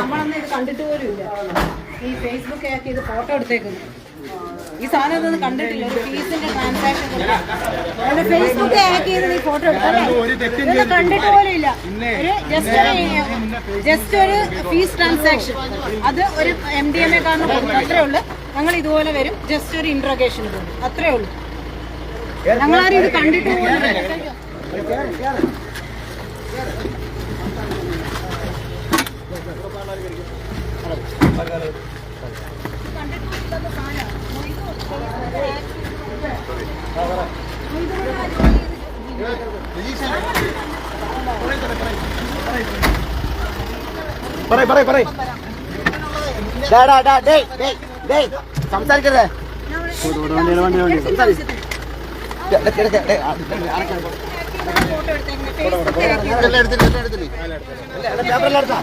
നമ്മളൊന്നും ഇത് കണ്ടിട്ട് പോലും ഇല്ല. ഈ ഫേസ്ബുക്ക് ആക്കി ഇത് ഫോട്ടോ എടുത്തേക്കുന്നു. ഈ സാധനം ഇതൊന്നും കണ്ടിട്ടില്ല. ഒരു ഫീസിന്റെ ട്രാൻസാക്ഷൻ ഫേസ്ബുക്ക് ആക്കി ചെയ്ത് നീ ഫോട്ടോ എടുത്തല്ലേ? ഇതൊന്നും കണ്ടിട്ട് പോലും ഇല്ല. ഒരു ജസ്റ്റ് ഒരു ഫീസ് ട്രാൻസാക്ഷൻ, അത് ഒരു MDMA കാരന് കൊടുക്കും, അത്രേ ഉള്ളൂ. ഞങ്ങൾ ഇതുപോലെ വരും, ജസ്റ്റ് ഒരു ഇൻട്രോഗേഷൻ പോകും, അത്രേ ഉള്ളൂ. ഞങ്ങളാരും ഇത് കണ്ടിട്ട് പോലും സംസാരിക്കരുത്. പേപ്പറെല്ലാം എടുത്താ